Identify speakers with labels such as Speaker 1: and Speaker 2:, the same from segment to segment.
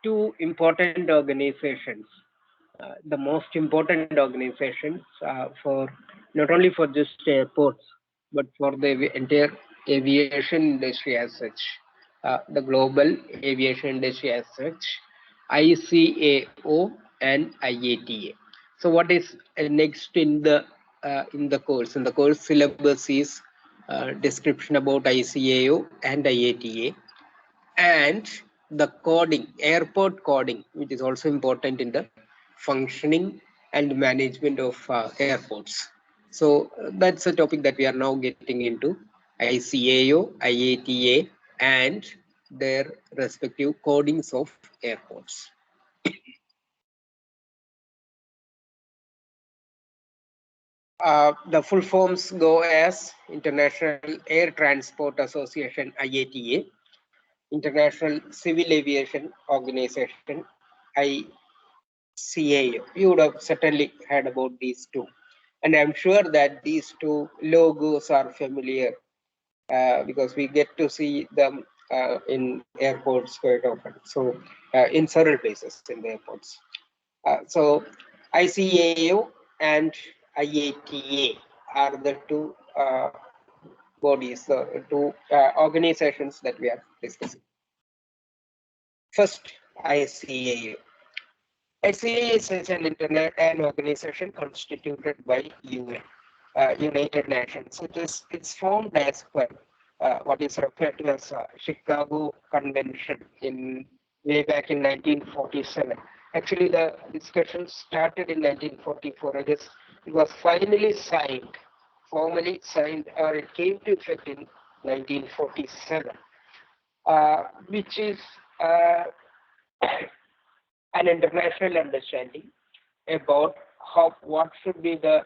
Speaker 1: two important organizations, the most important organizations for not only for just airports, but for the entire aviation industry as such, the global aviation industry as such, ICAO and IATA. So, what is next in the course? In the course syllabus is description about ICAO and IATA, and the coding, airport coding, which is also important in the functioning and management of airports. So that's a topic that we are now getting into: ICAO, IATA, and their respective codings of airports. The full forms go as International Air Transport Association, IATA, International Civil Aviation Organization, ICAO. You would have certainly heard about these two. And I'm sure that these two logos are familiar because we get to see them in airports quite often. So, in several places in the airports. So, ICAO and IATA are the two bodies, the two organizations that we are discussing. First, ICAO. ICAO is an organization constituted by UN, United Nations. It's formed as per what is referred to as Chicago Convention in way back in 1947. Actually, the discussion started in 1944. It was finally signed, formally signed, or it came to effect in 1947, which is an international understanding about what should be the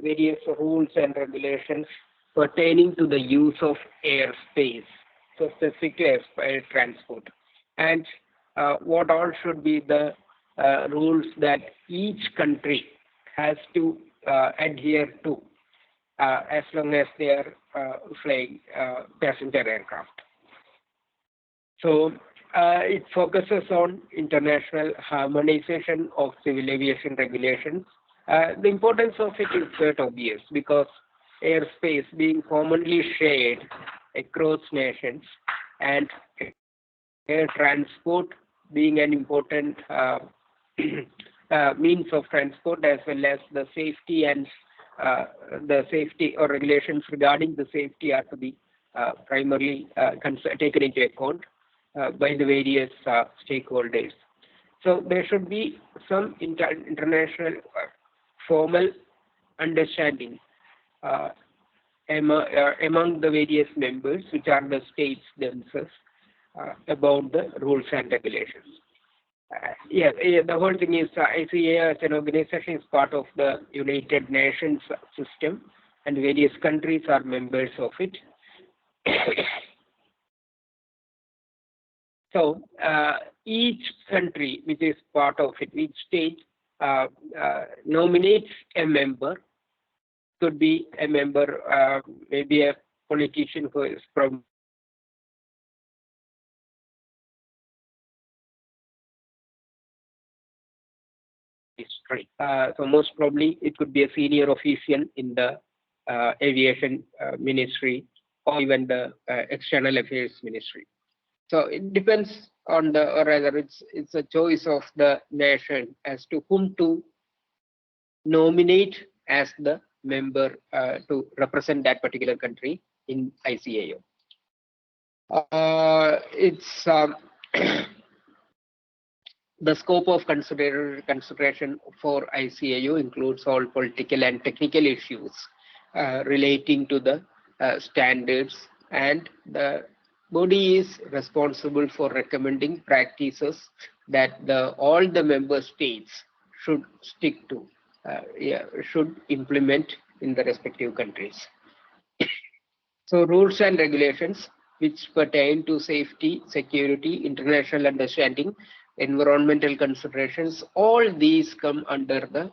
Speaker 1: various rules and regulations pertaining to the use of airspace, so specific to air transport, and what all should be the rules that each country has to adhere to as long as they are flying passenger aircraft. So it focuses on international harmonization of civil aviation regulations. The importance of it is quite obvious because airspace being commonly shared across nations and air transport being an important means of transport, as well as the safety and the safety or regulations regarding the safety are to be primarily taken into account by the various stakeholders. So there should be some international formal understanding among the various members, which are the states themselves, about the rules and regulations. The whole thing is ICAO as an organization is part of the United Nations system, and various countries are members of it. So each country which is part of it, each state nominates a member. Could be a member, maybe a politician who is from history. So most probably it could be a senior official in the aviation ministry or even the external affairs ministry. So it depends on the, or rather it's a choice of the nation as to whom to nominate as the member to represent that particular country in ICAO. It's the scope of consideration for ICAO includes all political and technical issues relating to the standards, and the body is responsible for recommending practices that all the member states should stick to, should implement in the respective countries. So rules and regulations which pertain to safety, security, international understanding, environmental considerations, all these come under the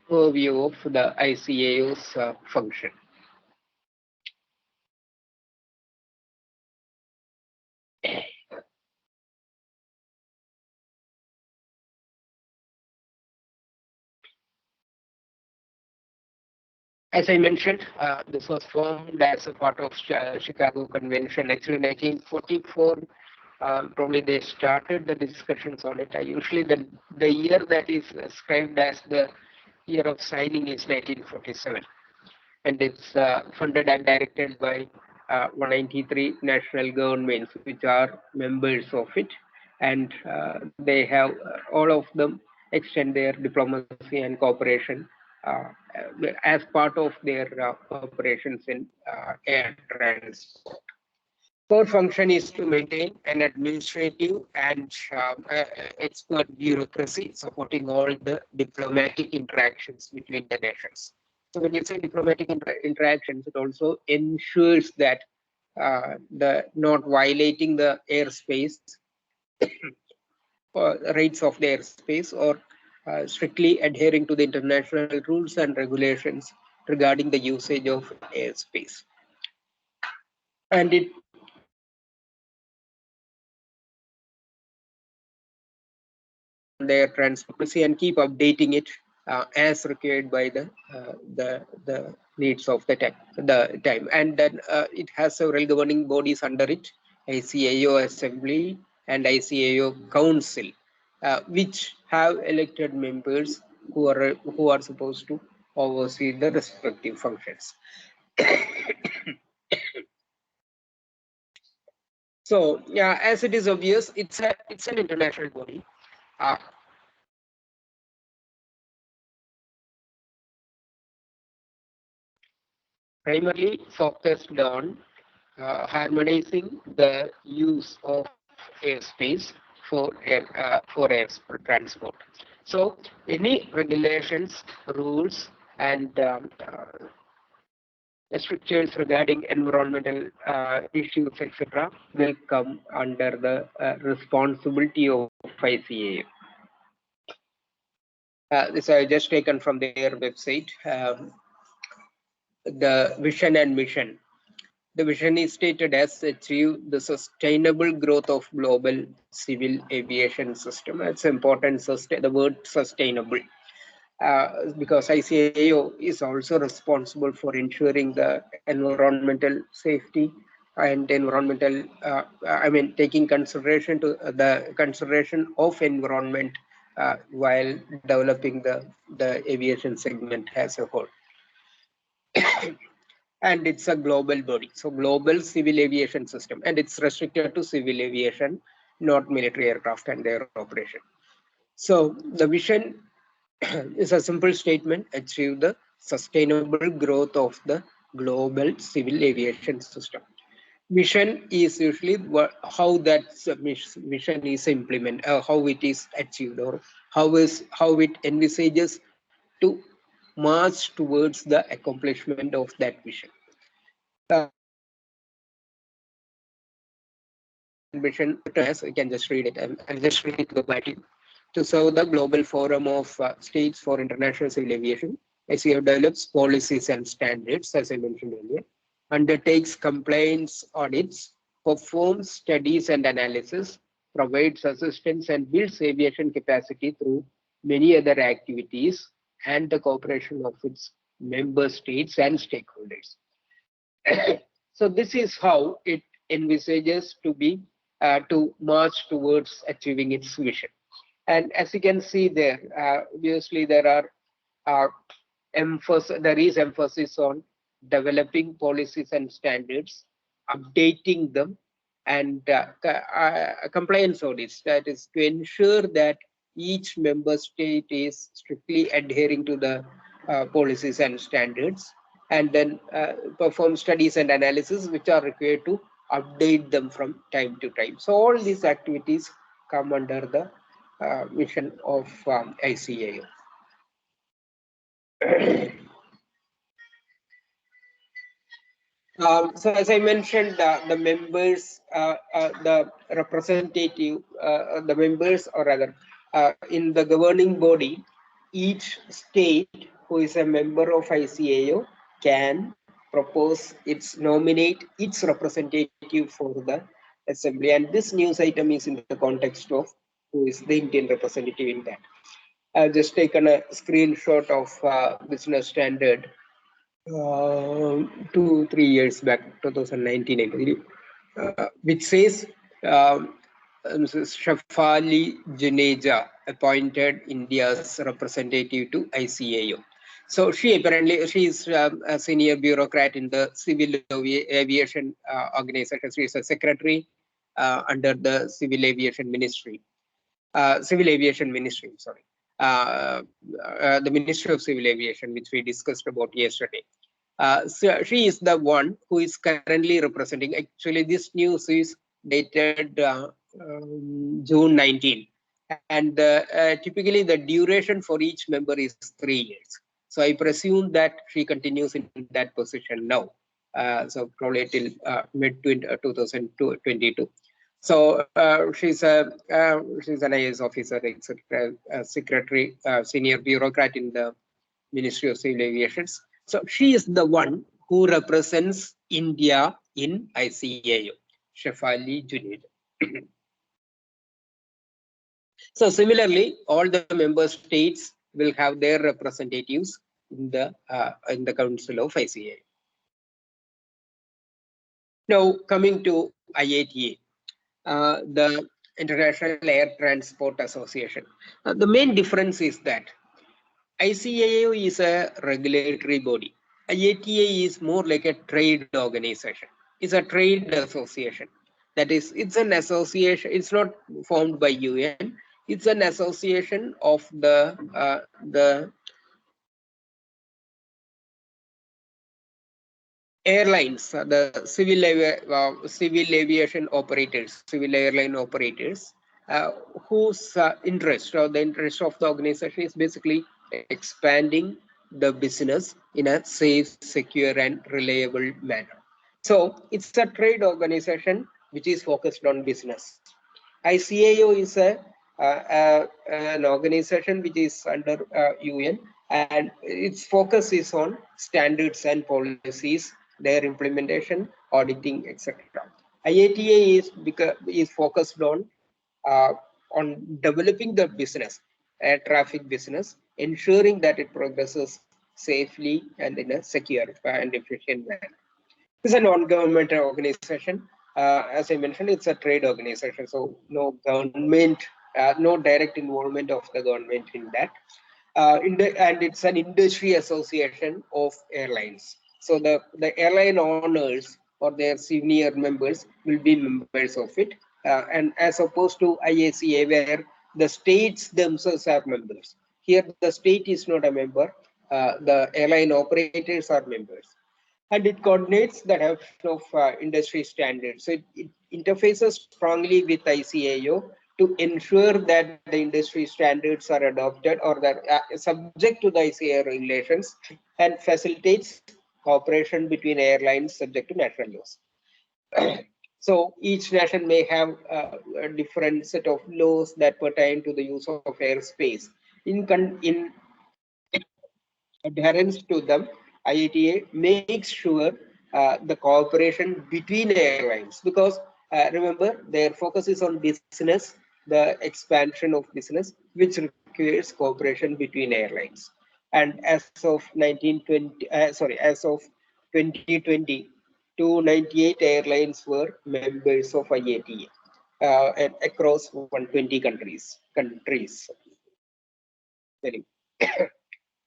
Speaker 1: purview of the ICAO's function. As I mentioned, this was formed as a part of Chicago Convention. Actually, 1944, probably they started the discussions on it. Usually, the year that is described as the year of signing is 1947, and it's funded and directed by 193 national governments, which are members of it, and they have all of them extend their diplomacy and cooperation as part of their operations in air transport. Core function is to maintain an administrative and expert bureaucracy supporting all the diplomatic interactions between the nations. So when you say diplomatic interactions, it also ensures that the not violating the airspace rights of the airspace, or strictly adhering to the international rules and regulations regarding the usage of airspace. And it their transparency and keep updating it as required by the needs of the time. And then it has several governing bodies under it: ICAO Assembly and ICAO Council, which have elected members who are supposed to oversee the respective functions. So yeah, as it is obvious, it's an international body. Primarily focused on harmonizing the use of airspace for air transport. So any regulations, rules, and restrictions regarding environmental issues, etc., will come under the responsibility of ICAO. This I just taken from their website. The vision and mission. The vision is stated as achieve the sustainable growth of global civil aviation system. It's important, the word sustainable, because ICAO is also responsible for ensuring the environmental safety and environmental, taking consideration to the consideration of environment while developing the aviation segment as a whole. And it's a global body, so global civil aviation system, and it's restricted to civil aviation, not military aircraft and their operation. So the vision is a simple statement: achieve the sustainable growth of the global civil aviation system. Mission is usually how that mission is implemented, how it is achieved, or how it envisages to march towards the accomplishment of that vision. Mission, as I can just read it. I'll just read it verbatim. To serve the global forum of states for international civil aviation, ICAO develops policies and standards, as I mentioned earlier, undertakes compliance audits, performs studies and analysis, provides assistance, and builds aviation capacity through many other activities and the cooperation of its member states and stakeholders. So this is how it envisages to be to march towards achieving its vision. And as you can see there, obviously there is emphasis on developing policies and standards, updating them, and compliance audits. That is to ensure that each member state is strictly adhering to the policies and standards, and then perform studies and analysis which are required to update them from time to time. So all these activities come under the mission of ICAO. So as I mentioned, the members, the representative, the members, or rather, in the governing body, each state who is a member of ICAO can nominate its representative for the assembly. And this news item is in the context of who is the Indian representative in that. I've just taken a screenshot of Business Standard 2-3 years back, 2019, I believe, which says Shafali Juneja appointed India's representative to ICAO. So she is a senior bureaucrat in the civil aviation organization. She is a secretary under the civil aviation ministry. Sorry, the Ministry of Civil Aviation, which we discussed about yesterday. So she is the one who is currently representing. Actually, this news is dated June 19, and typically the duration for each member is 3 years. So I presume that she continues in that position now. So probably till mid 2022. So she's an IAS officer, etc., secretary, senior bureaucrat in the Ministry of Civil Aviation. So she is the one who represents India in ICAO, Shefali Junaid. So similarly, all the member states will have their representatives in the Council of ICAO. Now coming to IATA, the International Air Transport Association. The main difference is that ICAO is a regulatory body. IATA is more like a trade organization. It's a trade association. That is, it's an association. It's not formed by UN. It's an association of the airlines, the civil aviation operators, civil airline operators, whose interest or the interest of the organization is basically expanding the business in a safe, secure, and reliable manner. So it's a trade organization which is focused on business. ICAO is an organization which is under UN, and its focus is on standards and policies, their implementation, auditing, etc. IATA is focused on developing the business, air traffic business, ensuring that it progresses safely and in a secure and efficient manner. It's a non-governmental organization. As I mentioned, it's a trade organization, so no government, no direct involvement of the government in that. And it's an industry association of airlines. So the airline owners or their senior members will be members of it. And as opposed to IACA, where the states themselves are members. Here, the state is not a member. The airline operators are members, and it coordinates the adoption of industry standards. So it interfaces strongly with ICAO to ensure that the industry standards are adopted or that subject to the ICAO regulations, and facilitates cooperation between airlines subject to national laws. So each nation may have a different set of laws that pertain to the use of airspace. In adherence to them, IATA makes sure the cooperation between airlines, because remember, their focus is on business, the expansion of business, which requires cooperation between airlines. And as of 2020, 298 airlines were members of IATA and across 120 countries.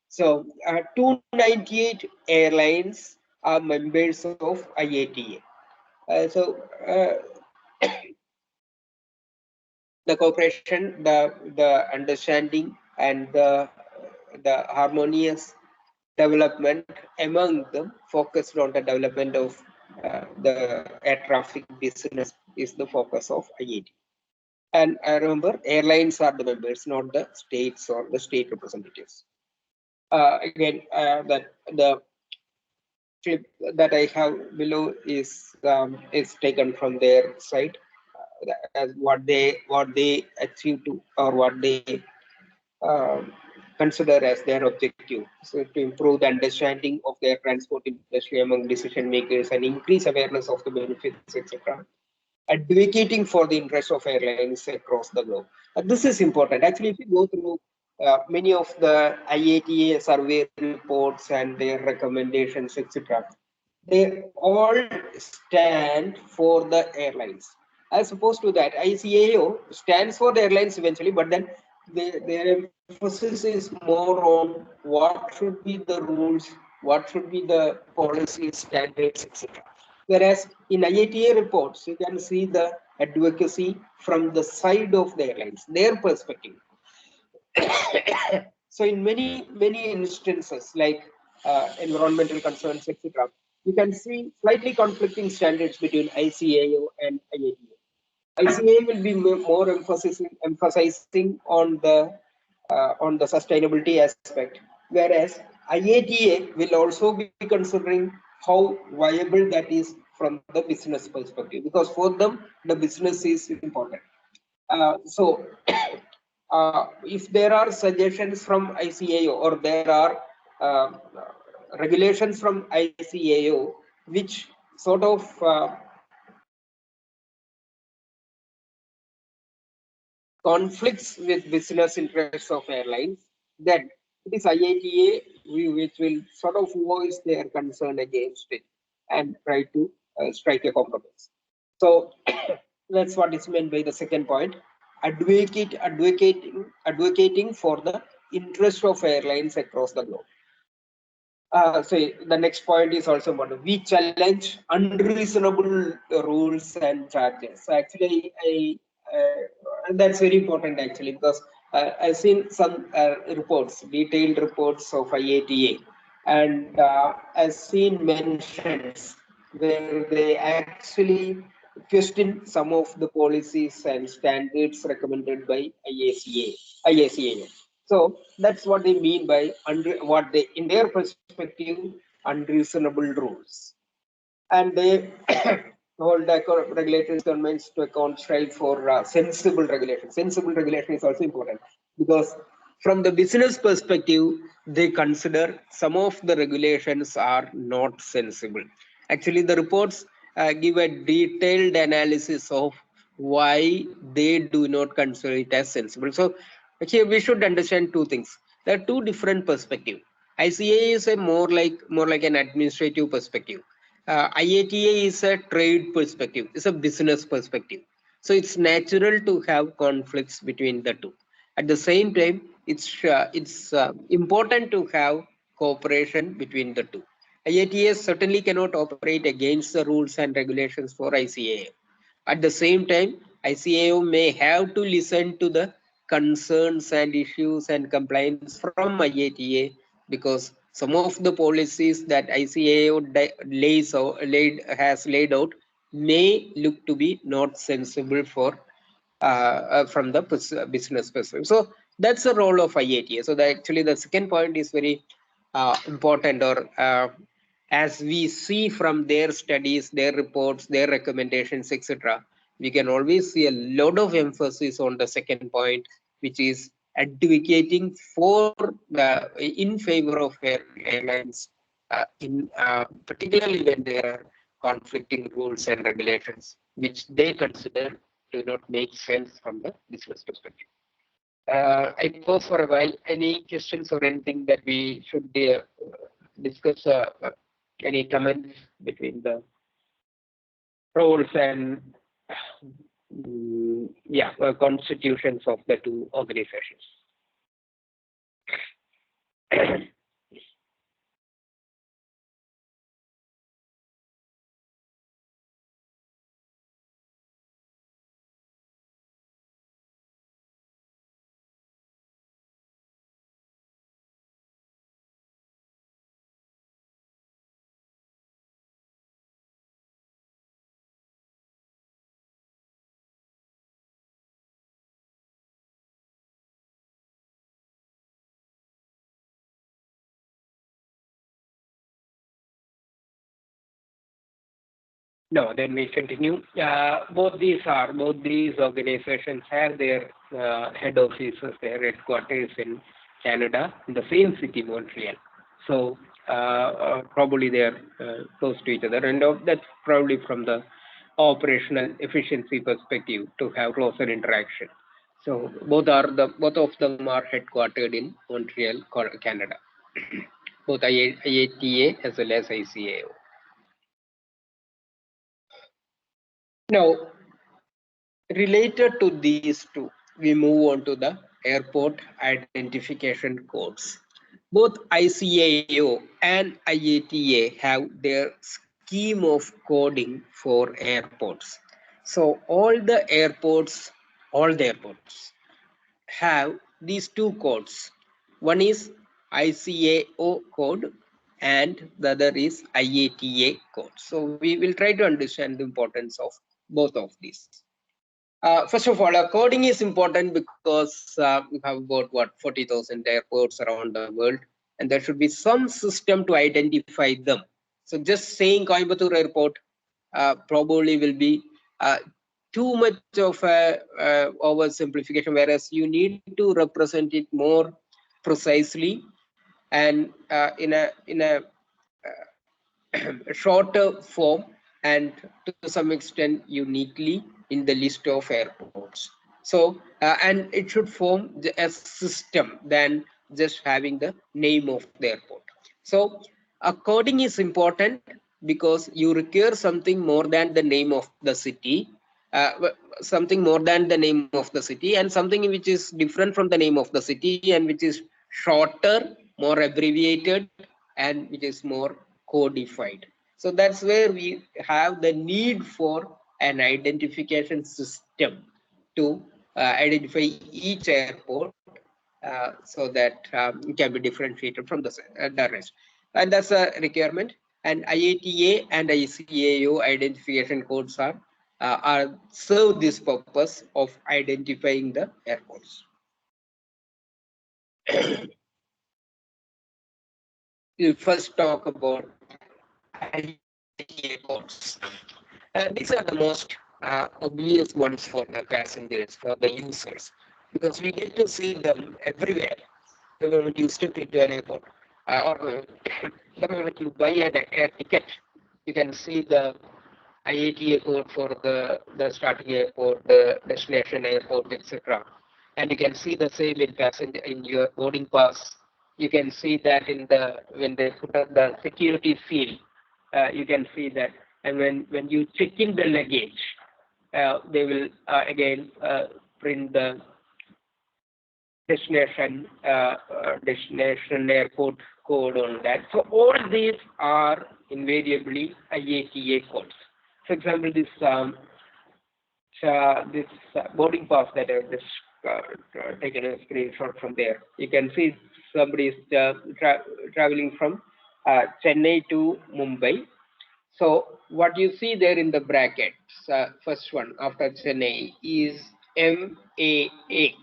Speaker 1: So 298 airlines are members of IATA. The cooperation, the understanding, and the harmonious development among them, focused on the development of the air traffic business, is the focus of IATA. And remember, airlines are the members, not the states or the state representatives. Again, that the clip that I have below is taken from their site, as what they achieve to, or what they um, consider as their objective. So to improve the understanding of their transport industry among decision makers and increase awareness of the benefits, etc. Advocating for the interests of airlines across the globe. This is important. Actually, if you go through many of the IATA survey reports and their recommendations, etc., they all stand for the airlines. As opposed to that, ICAO stands for the airlines eventually, but then their emphasis is more on what should be the rules, what should be the policy standards, etc. Whereas in IATA reports, you can see the advocacy from the side of the airlines, their perspective. So in many instances, like environmental concerns, etc., you can see slightly conflicting standards between ICAO and IATA. ICAO will be more emphasizing on the sustainability aspect, whereas IATA will also be considering how viable that is from the business perspective, because for them the business is important. So if there are suggestions from ICAO, or there are uh, regulations from ICAO which sort of conflicts with business interests of airlines, then it is IATA which will sort of voice their concern against it and try to strike a compromise. So that's what is meant by the second point: advocating for the interest of airlines across the globe. So the next point is also important. We challenge unreasonable rules and charges. So actually, that's very important actually, because I've seen some reports, detailed reports of IATA, and I've seen mentions where they actually question some of the policies and standards recommended by IACA. So that's what they mean by what they, in their perspective, unreasonable rules. And they hold the regulatory governments to account, strive for sensible regulation. Sensible regulation is also important, because from the business perspective, they consider some of the regulations are not sensible. Actually, the reports give a detailed analysis of why they do not consider it as sensible. So actually, we should understand two things. There are two different perspectives. ICA is a more like an administrative perspective. IATA is a trade perspective, it's a business perspective. So it's natural to have conflicts between the two. At the same time, it's important to have cooperation between the two. IATA certainly cannot operate against the rules and regulations for ICAO. At the same time, ICAO may have to listen to the concerns and issues and complaints from IATA, because some of the policies that ICAO has laid out may look to be not sensible for from the business perspective. So that's the role of IATA. So actually the second point is very important, or as we see from their studies, their reports, their recommendations, etc., we can always see a lot of emphasis on the second point, which is advocating for in favor of airlines, in particularly when there are conflicting rules and regulations, which they consider do not make sense from the business perspective. I pause for a while. Any questions or anything that we should discuss? Any comments between the roles and constitutions of the two organizations? No, then we continue. Both these organizations have their head offices, their headquarters in Canada, in the same city, Montreal. So probably they are close to each other, and that's probably from the operational efficiency perspective to have closer interaction. So both of them are headquartered in Montreal, Canada. Both IATA as well as ICAO. Now, related to these two, we move on to the airport identification codes. Both ICAO and IATA have their scheme of coding for airports. So all the airports have these two codes. One is ICAO code and the other is IATA code. So we will try to understand the importance of both of these. First of all, coding is important because we have about 40,000 airports around the world, and there should be some system to identify them. So just saying Coimbatore Airport probably will be too much of a oversimplification, whereas you need to represent it more precisely and in a shorter form and to some extent uniquely in the list of airports. So and it should form a system than just having the name of the airport. So coding is important because you require something more than the name of the city, something more than the name of the city, and something which is different from the name of the city and which is shorter, more abbreviated, and which is more codified. So that's where we have the need for an identification system to identify each airport so that it can be differentiated from the rest. And that's a requirement. And IATA and ICAO identification codes are serve this purpose of identifying the airports. We'll first talk about IATA codes. These are the most obvious ones for the passengers, for the users, because we get to see them everywhere. The moment you step into an airport, or the moment you buy an air ticket, you can see the IATA code for the starting airport, the destination airport, etc. And you can see the same in passenger in your boarding pass. You can see that in the when they put up the security seal, you can see that. And when you check in the luggage, they will again print the destination airport code on that. So all these are invariably IATA codes. For example, this boarding pass that I've just taken a screenshot from there. You can see somebody is traveling from Chennai to Mumbai. So what you see there in the brackets, first one after Chennai is MAA.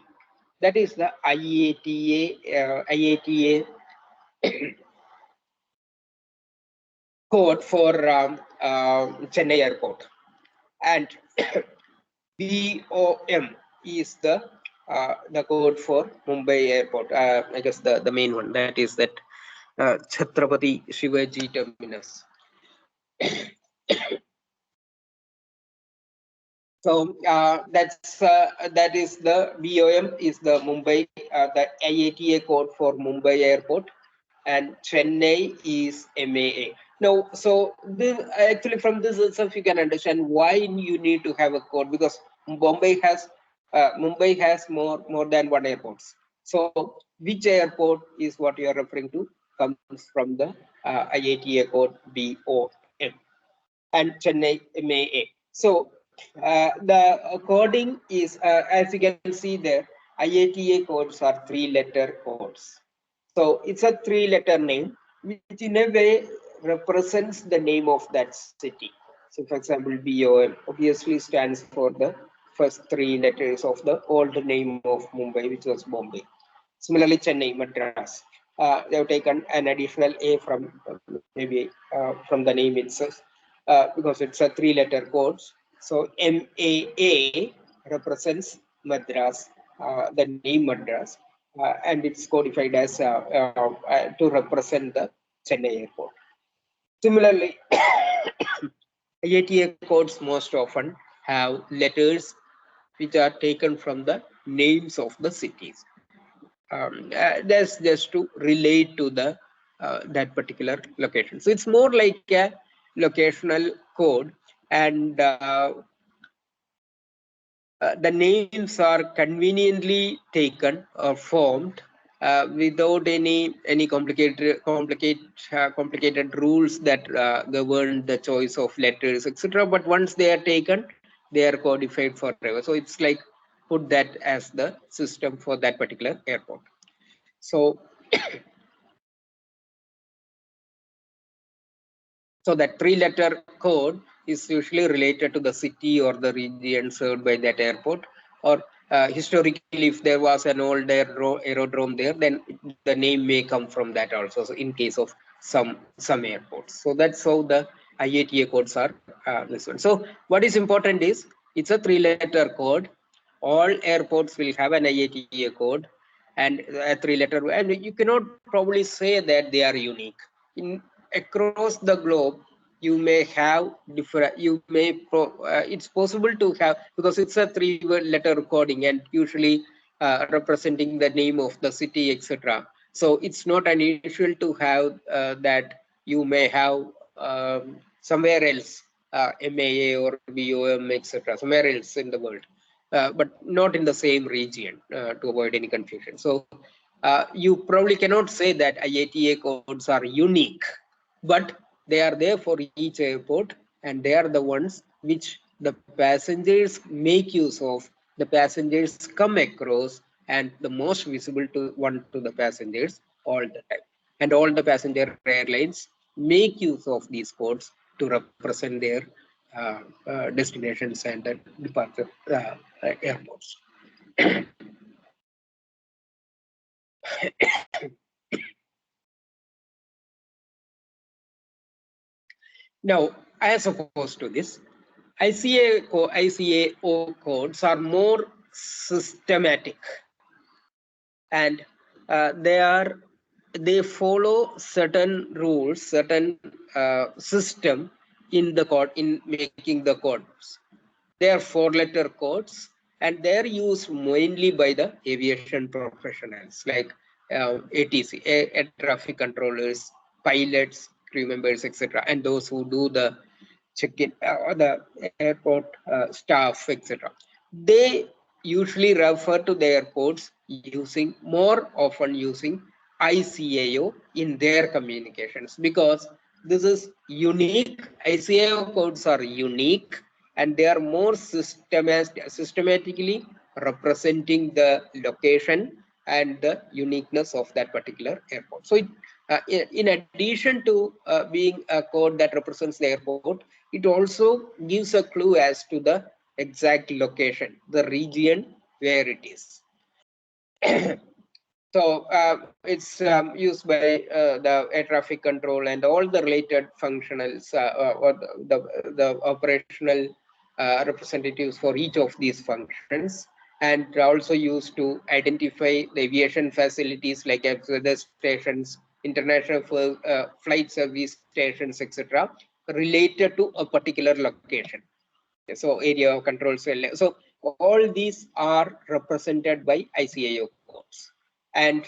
Speaker 1: That is the IATA code for Chennai Airport, and BOM is the code for Mumbai Airport. I guess the main one, that is that Chhatrapati Shivaji Terminus. So that is the BOM is the Mumbai, the IATA code for Mumbai Airport, and Chennai is MAA. Now, so this, actually from this itself you can understand why you need to have a code, because Mumbai has more than one airports. So which airport is what you are referring to comes from the IATA code BOM and Chennai MAA. So the coding is, as you can see there, IATA codes are 3-letter codes. So it's a 3-letter name, which in a way represents the name of that city. So for example, BOM obviously stands for the first 3 letters of the old name of Mumbai, which was Bombay. Similarly, Chennai, Madras. They have taken an additional A from maybe from the name itself, because it's a 3-letter code. So MAA represents Madras, the name Madras, and it's codified as to represent the Chennai airport. Similarly, IATA codes most often have letters which are taken from the names of the cities. That's just to relate to the that particular location. So it's more like a locational code, and the names are conveniently taken or formed without any complicated rules that govern the choice of letters, etc. But once they are taken, they are codified forever. So it's like put that as the system for that particular airport. So so that three-letter code is usually related to the city or the region served by that airport. Or historically, if there was an old aerodrome there, then the name may come from that also. So in case of some airports, so that's how the IATA codes are this one. So what is important is it's a three-letter code. All airports will have an IATA code and a three-letter, and you cannot probably say that they are unique. In across the globe, you may have different, it's possible to have, because it's a three-letter coding and usually representing the name of the city, etc. So it's not unusual to have that you may have somewhere else MAA or BOM, etc., somewhere else in the world, but not in the same region, to avoid any confusion. So you probably cannot say that IATA codes are unique, but they are there for each airport, and they are the ones which the passengers make use of, the passengers come across, and the most visible to the passengers all the time. And all the passenger airlines make use of these codes to represent their destinations and the departure airports. Now, as opposed to this, ICAO codes are more systematic, and they follow certain rules, certain system in the code, in making the codes. They are four-letter codes, and they are used mainly by the aviation professionals like ATC, air traffic controllers, pilots, crew members, etc., and those who do the check-in or the airport staff, etc. They usually refer to the airports more often using ICAO in their communications, because this is unique. ICAO codes are unique, and they are more systematically representing the location and the uniqueness of that particular airport. So in addition to being a code that represents the airport, it also gives a clue as to the exact location, the region where it is. So it's used by the air traffic control and all the related functionals or the operational representatives for each of these functions, and also used to identify the aviation facilities like weather stations, international flight service stations, etc., related to a particular location. So area of control cell. So all these are represented by ICAO codes, and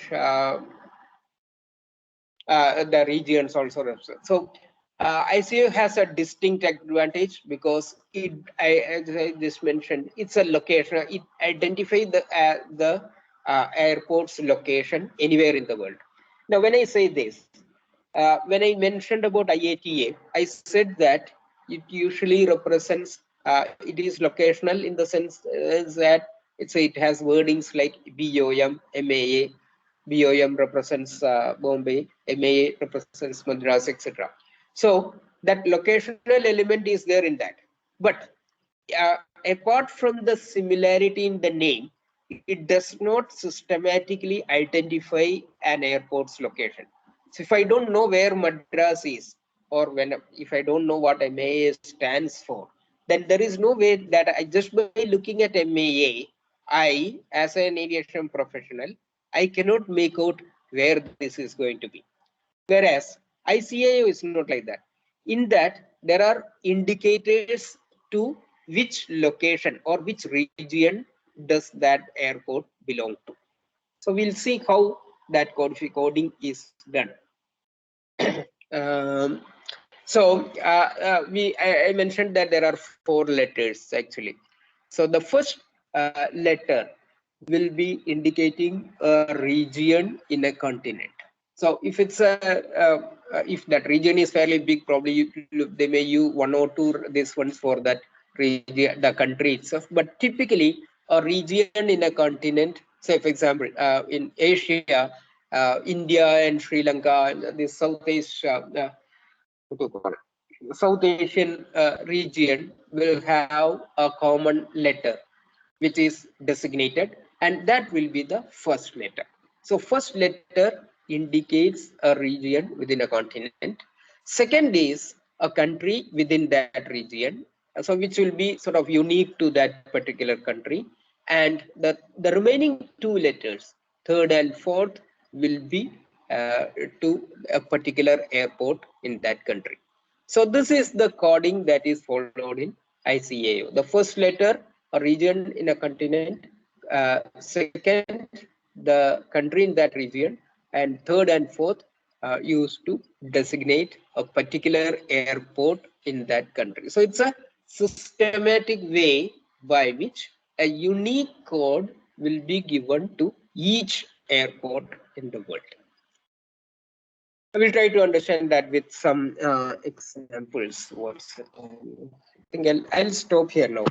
Speaker 1: the regions also represent. So ICAO has a distinct advantage because as I just mentioned, it's a location. It identifies the airport's location anywhere in the world. Now, when I say this, when I mentioned about IATA, I said that it usually represents, it is locational in the sense that it has wordings like BOM, MAA. BOM represents Bombay, MAA represents Madras, etc. So that locational element is there in that. But apart from the similarity in the name, it does not systematically identify an airport's location. So if I don't know where Madras is, or if I don't know what MAA stands for, then there is no way that I just by looking at MAA, I, as an aviation professional, I cannot make out where this is going to be. Whereas ICAO is not like that. In that, there are indicators to which location or which region does that airport belong to. So we'll see how that coding is done. um, I mentioned that there are 4 letters actually. So the first letter will be indicating a region in a continent. So if it's if that region is fairly big, probably they may use 1 or 2 this ones for that region, the country itself. But typically, a region in a continent, say for example, in Asia, India and Sri Lanka, the South Asia, what do you call it? South Asian region will have a common letter which is designated, and that will be the first letter. So first letter indicates a region within a continent. Second is a country within that region, so which will be sort of unique to that particular country. And the remaining 2 letters, third and fourth, will be to a particular airport in that country. So this is the coding that is followed in ICAO. The first letter, a region in a continent, second, the country in that region, and third and fourth used to designate a particular airport in that country. So it's a systematic way by which a unique code will be given to each airport in the world. I will try to understand that with some examples. I think I'll stop here now.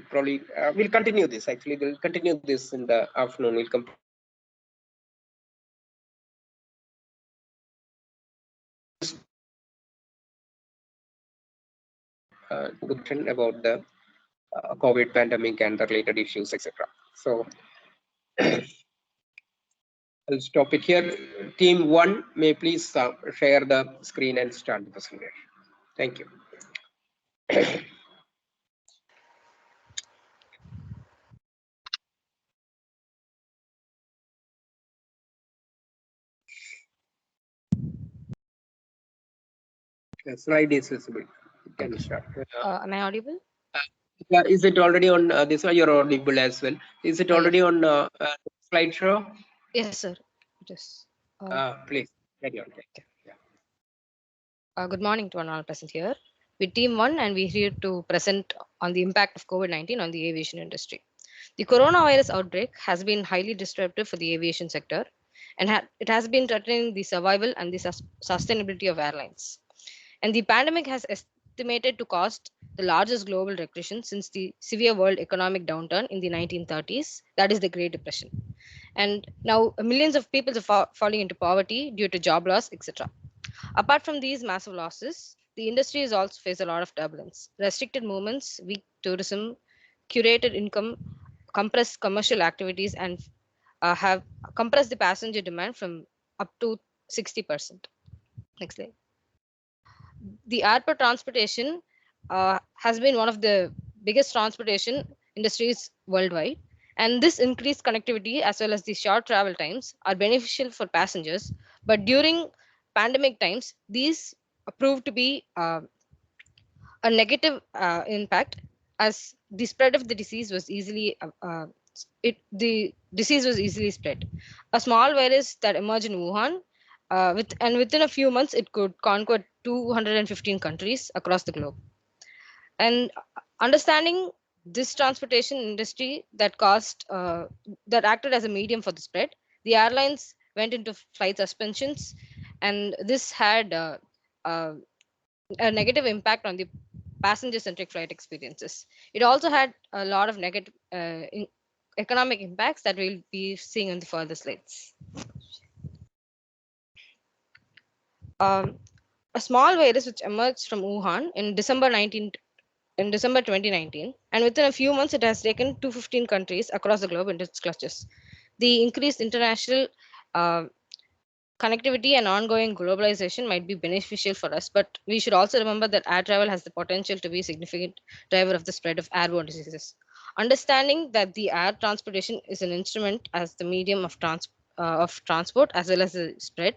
Speaker 1: Probably we'll continue this. Actually, we'll continue this in the afternoon. We'll complete about the COVID pandemic and the related issues, etc. So I'll stop it here. Team 1 may please share the screen and start the presentation. Thank you. The slide is visible. You can start.
Speaker 2: Am I audible?
Speaker 1: Is it already on this one? You're audible as well. Is it already
Speaker 2: yes.
Speaker 1: on slideshow?
Speaker 2: Yes, sir. It is.
Speaker 1: Please carry on.
Speaker 2: Good morning to all present here. We're Team 1 and we're here to present on the impact of COVID-19 on the aviation industry. The coronavirus outbreak has been highly disruptive for the aviation sector, and it has been threatening the survival and the sustainability of airlines. And the pandemic has estimated to cost the largest global recession since the severe world economic downturn in the 1930s, that is the Great Depression. And now millions of people are falling into poverty due to job loss, etc. Apart from these massive losses, the industry has also faced a lot of turbulence. Restricted movements, weak tourism, curated income, compressed commercial activities, and have compressed the passenger demand from up to 60%. Next slide. The airport transportation has been one of the biggest transportation industries worldwide. And this increased connectivity as well as the short travel times are beneficial for passengers. But during pandemic times, these proved to be a negative impact as the spread of the disease was easily the disease was easily spread. A small virus that emerged in Wuhan, within a few months, it could conquer 215 countries across the globe. And understanding this transportation industry that acted as a medium for the spread, the airlines went into flight suspensions, and this had a negative impact on the passenger-centric flight experiences. It also had a lot of negative economic impacts that we'll be seeing in the further slides. A small virus which emerged from Wuhan in December 2019, and within a few months, it has taken 215 countries across the globe into its clutches. The increased international connectivity and ongoing globalization might be beneficial for us, but we should also remember that air travel has the potential to be a significant driver of the spread of airborne diseases. Understanding that the air transportation is an instrument as the medium of transport as well as the spread,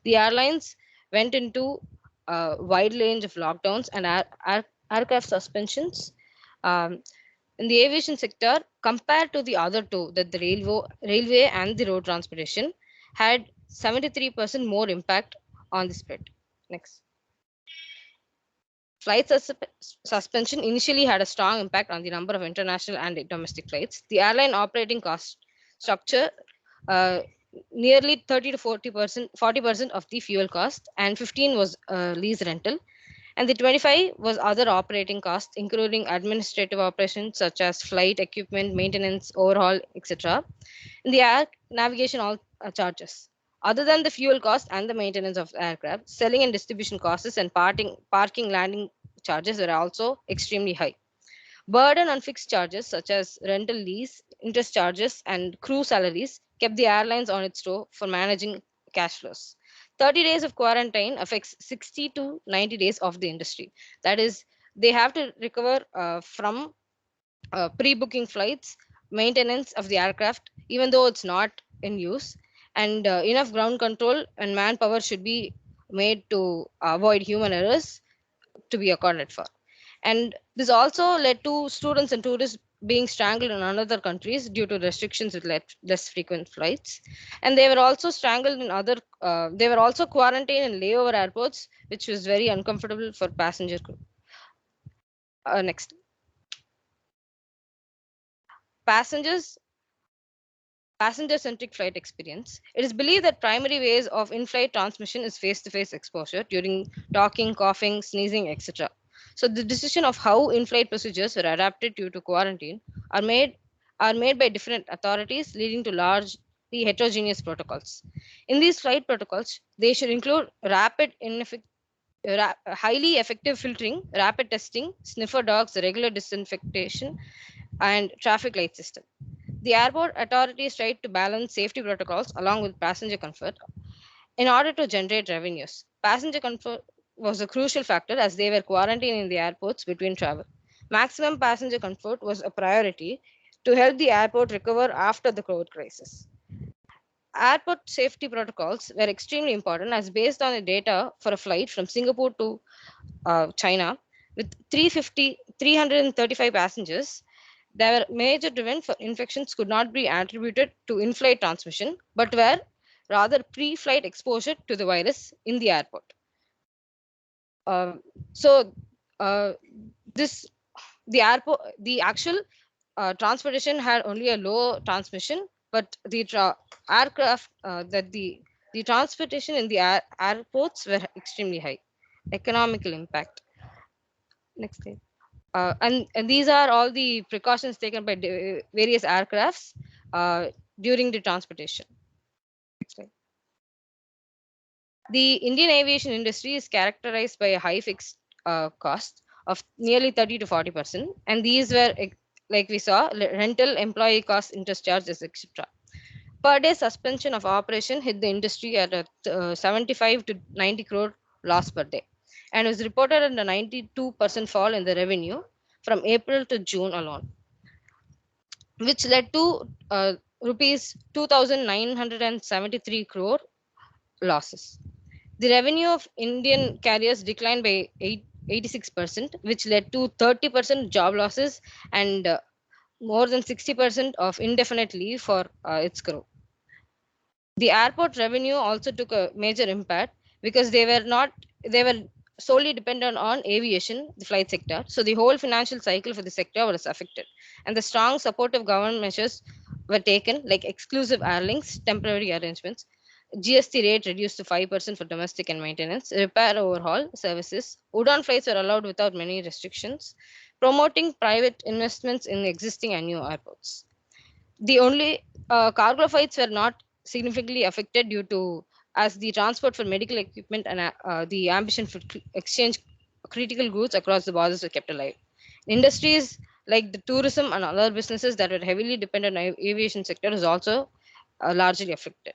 Speaker 2: the airlines went into a wide range of lockdowns and aircraft suspensions In the aviation sector, compared to the other two, that the railway and the road transportation, had 73% more impact on the spread. Next. Flight suspension initially had a strong impact on the number of international and domestic flights. The airline operating cost structure uh, nearly 30 to 40% of the fuel cost, and 15 was lease rental, and the 25 was other operating costs, including administrative operations such as flight equipment, maintenance, overhaul, etc. In the air navigation all charges. Other than the fuel cost and the maintenance of the aircraft, selling and distribution costs and parking landing charges were also extremely high. Burden on fixed charges such as rental lease, interest charges, and crew salaries kept the airlines on its toe for managing cash flows. 30 days of quarantine affects 60 to 90 days of the industry. That is, they have to recover from pre-booking flights, maintenance of the aircraft, even though it's not in use, and enough ground control and manpower should be made to avoid human errors to be accounted for. And this also led to students and tourists being strangled in other countries due to restrictions with less frequent flights. And they were also strangled in they were also quarantined in layover airports, which was very uncomfortable for passenger crew. Next. Passengers Passenger-centric flight experience. It is believed that primary ways of in-flight transmission is face-to-face exposure during talking, coughing, sneezing, etc. So the decision of how in-flight procedures were adapted due to quarantine are made by different authorities, leading to largely heterogeneous protocols. In these flight protocols, they should include highly effective filtering, rapid testing, sniffer dogs, regular disinfection, and traffic light system. The airport authorities tried to balance safety protocols along with passenger comfort in order to generate revenues. Passenger comfort was a crucial factor as they were quarantined in the airports between travel. Maximum passenger comfort was a priority to help the airport recover after the COVID crisis. Airport safety protocols were extremely important as based on the data for a flight from Singapore to China with 335 passengers, their major driven for infections could not be attributed to in-flight transmission, but were rather pre-flight exposure to the virus in the airport. Uh, so uh, this the actual transportation had only a low transmission, but the aircraft that the transportation in the airports were extremely high. Economical impact. Next slide. And these are all the precautions taken by various aircrafts during the transportation. Next slide. The Indian aviation industry is characterized by a high fixed cost of nearly 30 to 40%, and these were, like we saw, rental, employee costs, interest charges, etc. Per day suspension of operation hit the industry at a 75 to 90 crore loss per day, and was reported at a 92% fall in the revenue from April to June alone, which led to rupees 2,973 crore losses. The revenue of Indian carriers declined by 86%, which led to 30% job losses and more than 60% of indefinite leave for its crew. The airport revenue also took a major impact because they were solely dependent on aviation, the flight sector. So the whole financial cycle for the sector was affected, and the strong supportive government measures were taken, like exclusive airlines, temporary arrangements, GST rate reduced to 5% for domestic and maintenance, repair overhaul services. Udan flights were allowed without many restrictions, promoting private investments in existing and new airports. The only cargo flights were not significantly affected due to as the transport for medical equipment and the ambition for exchange critical goods across the borders were kept alive. Industries like the tourism and other businesses that were heavily dependent on aviation sector is also largely affected.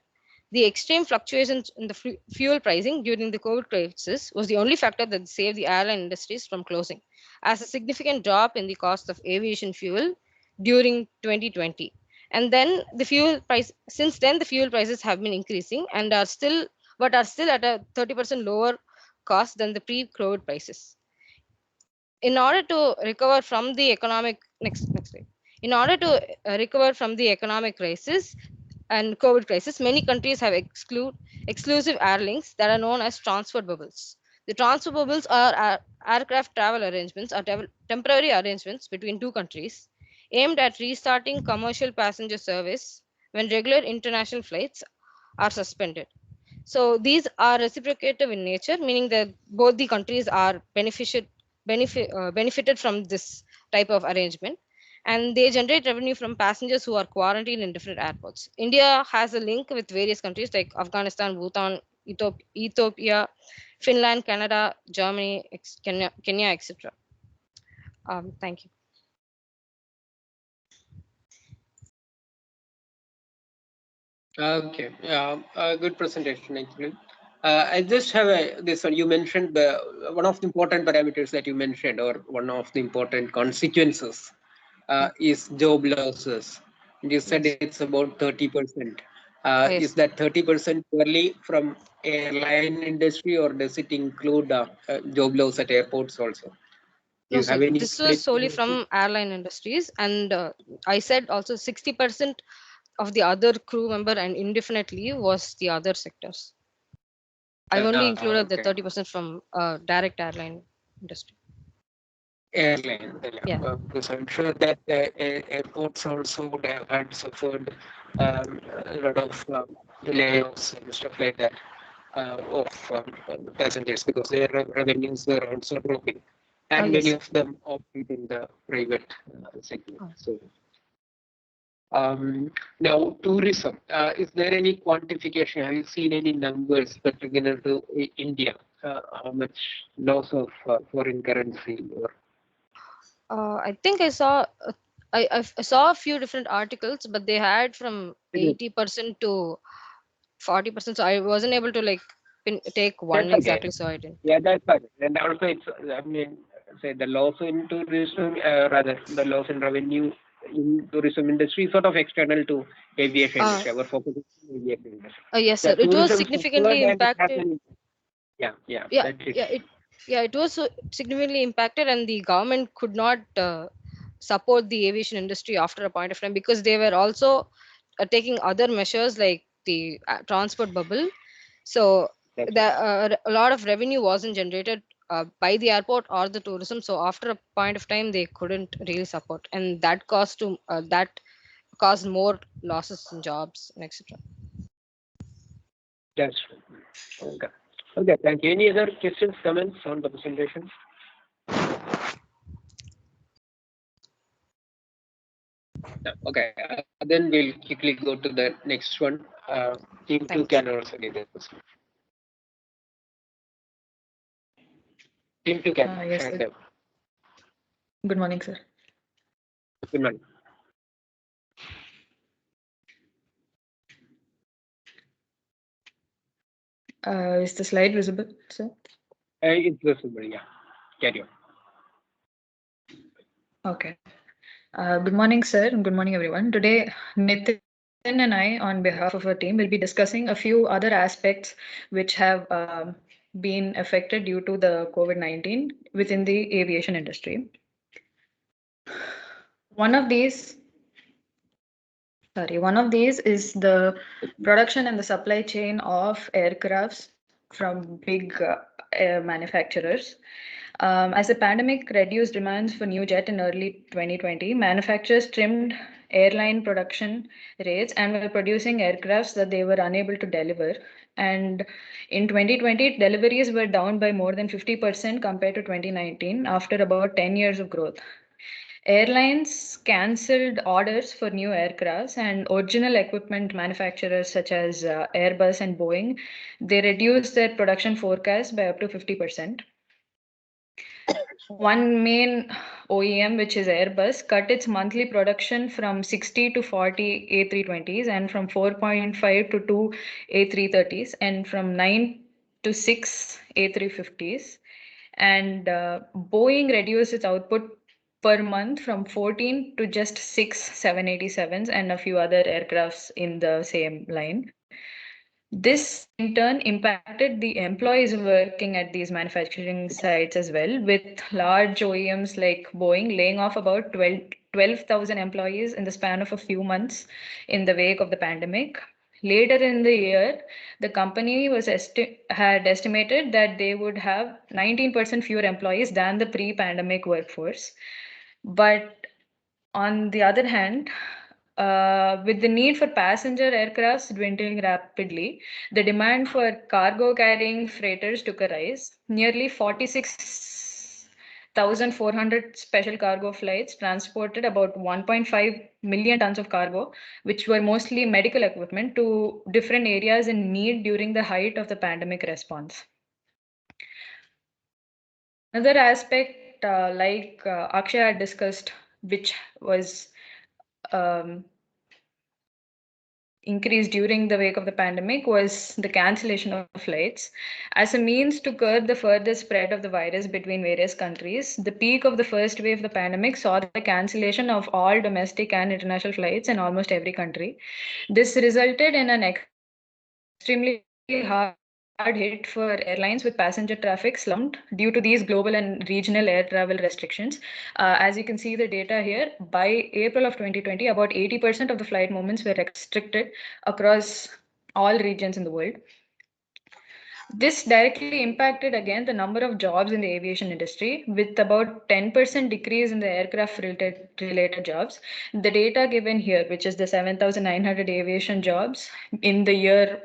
Speaker 2: The extreme fluctuations in the fuel pricing during the COVID crisis was the only factor that saved the airline industries from closing, as a significant drop in the cost of aviation fuel during 2020. And then the fuel price, since then, the fuel prices have been increasing and are still at a 30% lower cost than the pre-COVID prices. in order to recover from the economic next slide. In order to recover from the economic crisis and COVID crisis, many countries have exclusive airlinks that are known as transport bubbles. The transport bubbles are aircraft travel arrangements or temporary arrangements between two countries aimed at restarting commercial passenger service when regular international flights are suspended. So these are reciprocative in nature, meaning that both the countries are benefited from this type of arrangement, and they generate revenue from passengers who are quarantined in different airports. India has a link with various countries like Afghanistan, Bhutan, Ethiopia, Finland, Canada, Germany, Kenya, etc. Thank you.
Speaker 1: Okay, good presentation actually. I just have this one. You mentioned one of the important parameters that you mentioned, or one of the important consequences, is job losses. And you said
Speaker 2: Yes.
Speaker 1: it's about 30%.
Speaker 2: Yes.
Speaker 1: Is that 30% purely from airline industry, or does it include job loss at airports also? Do
Speaker 2: No,
Speaker 1: you
Speaker 2: sir.
Speaker 1: have any
Speaker 2: This was
Speaker 1: split?
Speaker 2: solely from airline industries, and I said also 60% of the other crew member and indefinitely was the other sectors. I've only included the
Speaker 1: Okay.
Speaker 2: 30% from direct airline industry.
Speaker 1: Airline,
Speaker 2: Yeah.
Speaker 1: because I'm sure that airports also would have had suffered a lot of layoffs and stuff like that of passengers, because their revenues were also dropping, and many
Speaker 2: Yes.
Speaker 1: of them operate in the private segment.
Speaker 2: Oh.
Speaker 1: So now tourism, is there any quantification? Have you seen any numbers particular to India? How much loss of foreign currency or
Speaker 2: I think I saw I saw a few different articles, but they had from 80% to 40%. So I wasn't able to like take one
Speaker 1: That's okay.
Speaker 2: exactly. So I didn't.
Speaker 1: Yeah, that's fine. And also, it's, I mean, say the loss in tourism, rather, the loss in revenue in tourism industry is sort of external to aviation
Speaker 2: Uh,
Speaker 1: industry. Our focus is on aviation industry.
Speaker 2: yes,
Speaker 1: The
Speaker 2: sir. It was
Speaker 1: tourism suffered
Speaker 2: significantly
Speaker 1: and it has
Speaker 2: impacted.
Speaker 1: an, yeah,
Speaker 2: Yeah,
Speaker 1: that is.
Speaker 2: yeah. It was significantly impacted, and the government could not support the aviation industry after a point of time because they were also taking other measures like the transport bubble. So
Speaker 1: That's
Speaker 2: a lot of revenue wasn't generated by the airport or the tourism. So after a point of time, they couldn't really support, and that caused more losses in jobs and etc.
Speaker 1: that's true. Okay. Okay, thank you. Any other questions, comments on the presentation? No. Okay, then we'll quickly go to the next one. Team 2
Speaker 2: Thanks.
Speaker 1: can also give the question. Team 2 can
Speaker 3: Yes,
Speaker 1: share
Speaker 3: sir.
Speaker 1: them.
Speaker 3: Good morning, sir.
Speaker 1: Good morning.
Speaker 3: Is the slide visible, sir?
Speaker 1: It's visible, yeah. Carry on.
Speaker 3: Okay. Good morning, sir, and good morning, everyone. Today, Nitin and I, on behalf of our team, will be discussing a few other aspects which have been affected due to the COVID-19 within the aviation industry. One of these is the production and the supply chain of aircrafts from big manufacturers. As the pandemic reduced demands for new jet in early 2020, manufacturers trimmed airline production rates and were producing aircrafts that they were unable to deliver. And in 2020, deliveries were down by more than 50% compared to 2019 after about 10 years of growth. Airlines cancelled orders for new aircrafts, and original equipment manufacturers such as Airbus and Boeing, they reduced their production forecast by up to 50%. One main OEM, which is Airbus, cut its monthly production from 60 to 40 A320s and from 4.5 to 2 A330s and from 9 to 6 A350s. And Boeing reduced its output per month from 14 to just 6 787s and a few other aircrafts in the same line. This in turn impacted the employees working at these manufacturing sites as well, with large OEMs like Boeing laying off about 12,000 employees in the span of a few months in the wake of the pandemic. Later in the year, the company had estimated that they would have 19% fewer employees than the pre-pandemic workforce. But on the other hand, with the need for passenger aircrafts dwindling rapidly, the demand for cargo carrying freighters took a rise. Nearly 46,400 special cargo flights transported about 1.5 million tons of cargo, which were mostly medical equipment, to different areas in need during the height of the pandemic response. Another aspect, Akshay had discussed, which was increased during the wake of the pandemic, was the cancellation of flights. As a means to curb the further spread of the virus between various countries, the peak of the first wave of the pandemic saw the cancellation of all domestic and international flights in almost every country. This resulted in an extremely hard hit for airlines, with passenger traffic slumped due to these global and regional air travel restrictions. As you can see the data here, by April of 2020, about 80% of the flight movements were restricted across all regions in the world. This directly impacted again the number of jobs in the aviation industry, with about 10% decrease in the aircraft related jobs. The data given here, which is the 7,900 aviation jobs in the year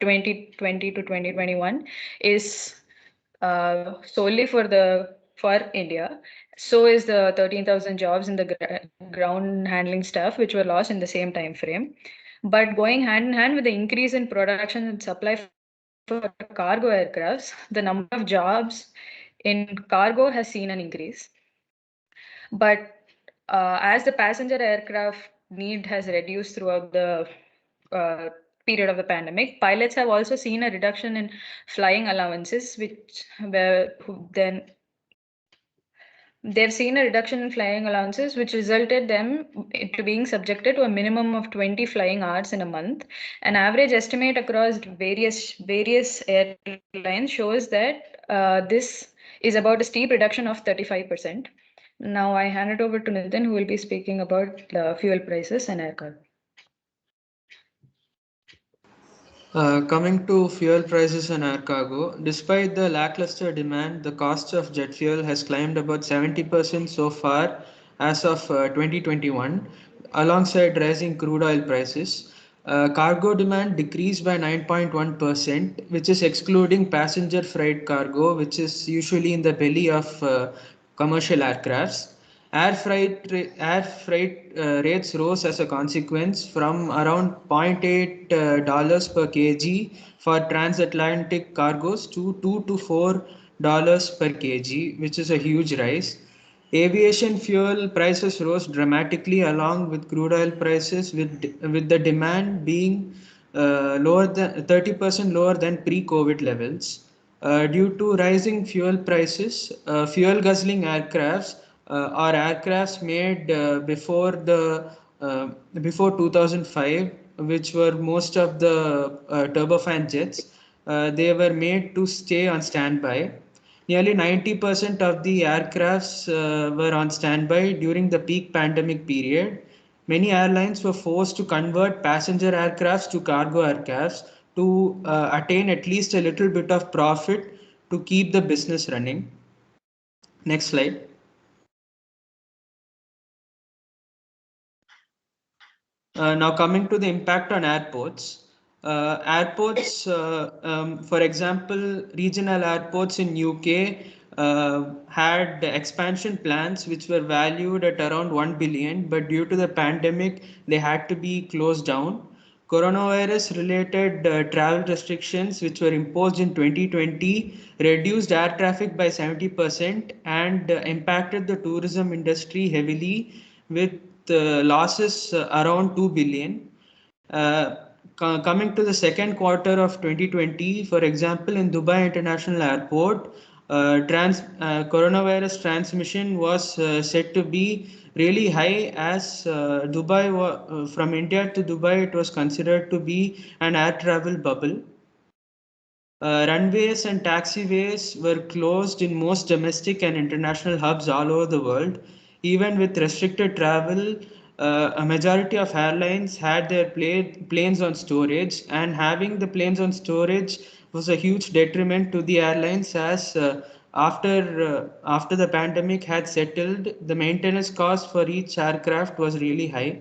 Speaker 3: 2020 to 2021, is solely for India. So is the 13,000 jobs in the ground handling staff, which were lost in the same time frame. But going hand in hand with the increase in production and supply for cargo aircrafts, the number of jobs in cargo has seen an increase. But as the passenger aircraft need has reduced throughout the period of the pandemic, pilots have also seen a reduction in flying allowances, they've seen a reduction in flying allowances, which resulted them to being subjected to a minimum of 20 flying hours in a month. An average estimate across various airlines shows that this is about a steep reduction of 35%. Now I hand it over to Nitin, who will be speaking about the fuel prices and air cargo.
Speaker 4: Coming to fuel prices and air cargo, despite the lackluster demand, the cost of jet fuel has climbed about 70% so far as of 2021, alongside rising crude oil prices. Cargo demand decreased by 9.1%, which is excluding passenger freight cargo, which is usually in the belly of commercial aircrafts. Air freight rates rose as a consequence from around $0.8 per kg for transatlantic cargoes to $2 to $4 per kg, which is a huge rise. Aviation fuel prices rose dramatically along with crude oil prices, with the demand being lower than 30% lower than pre-COVID levels. Due to rising fuel prices, fuel guzzling aircrafts or aircrafts made before 2005, which were most of the turbofan jets, they were made to stay on standby. Nearly 90% of the aircrafts were on standby during the peak pandemic period. Many airlines were forced to convert passenger aircrafts to cargo aircrafts to attain at least a little bit of profit to keep the business running. Next slide. Now coming to the impact on airports. For example, regional airports in UK had expansion plans which were valued at around 1 billion, but due to the pandemic, they had to be closed down. Coronavirus related travel restrictions which were imposed in 2020 reduced air traffic by 70% and impacted the tourism industry heavily, with losses around 2 billion. Coming to the second quarter of 2020, for example, in Dubai International Airport, coronavirus transmission was said to be really high, as from India to Dubai, it was considered to be an air travel bubble. Runways and taxiways were closed in most domestic and international hubs all over the world. Even with restricted travel, a majority of airlines had their planes on storage, and having the planes on storage was a huge detriment to the airlines, as after the pandemic had settled, the maintenance cost for each aircraft was really high.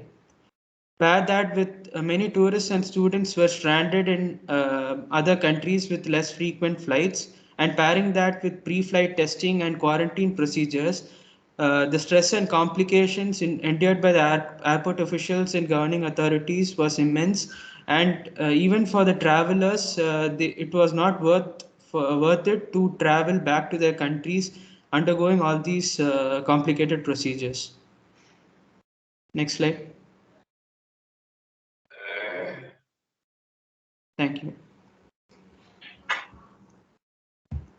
Speaker 4: Pair that with many tourists and students were stranded in other countries with less frequent flights, and pairing that with pre-flight testing and quarantine procedures, the stress and complications endured by the airport officials and governing authorities was immense. And even for the travelers, it was not worth it to travel back to their countries undergoing all these complicated procedures. Next slide. Thank you.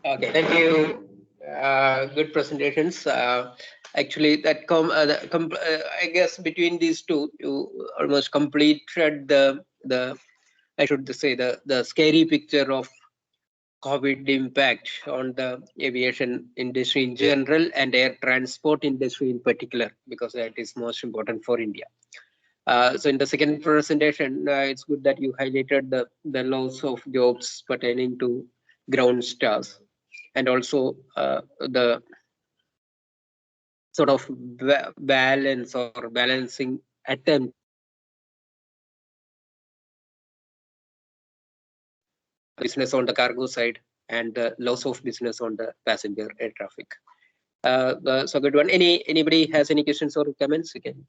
Speaker 1: Okay, thank you. Good presentations. Actually, I guess between these two, you almost completed the I should say the scary picture of COVID impact on the aviation industry in general and air transport industry in particular, because that is most important for India. So in the second presentation, it's good that you highlighted the loss of jobs pertaining to ground staff, and also the sort of balance or balancing attempt business on the cargo side and the loss of business on the passenger air traffic. So good one. Anybody has any questions or comments? You can.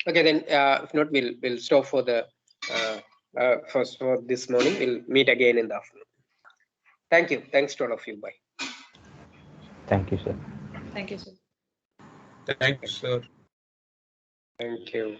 Speaker 1: Okay, then if not, we'll stop for the first for this morning. We'll meet again in the afternoon. Thank you. Thanks to all of you. Bye.
Speaker 5: Thank you, sir.
Speaker 3: Thank you, sir.
Speaker 6: Thank you, sir.
Speaker 1: Thank you.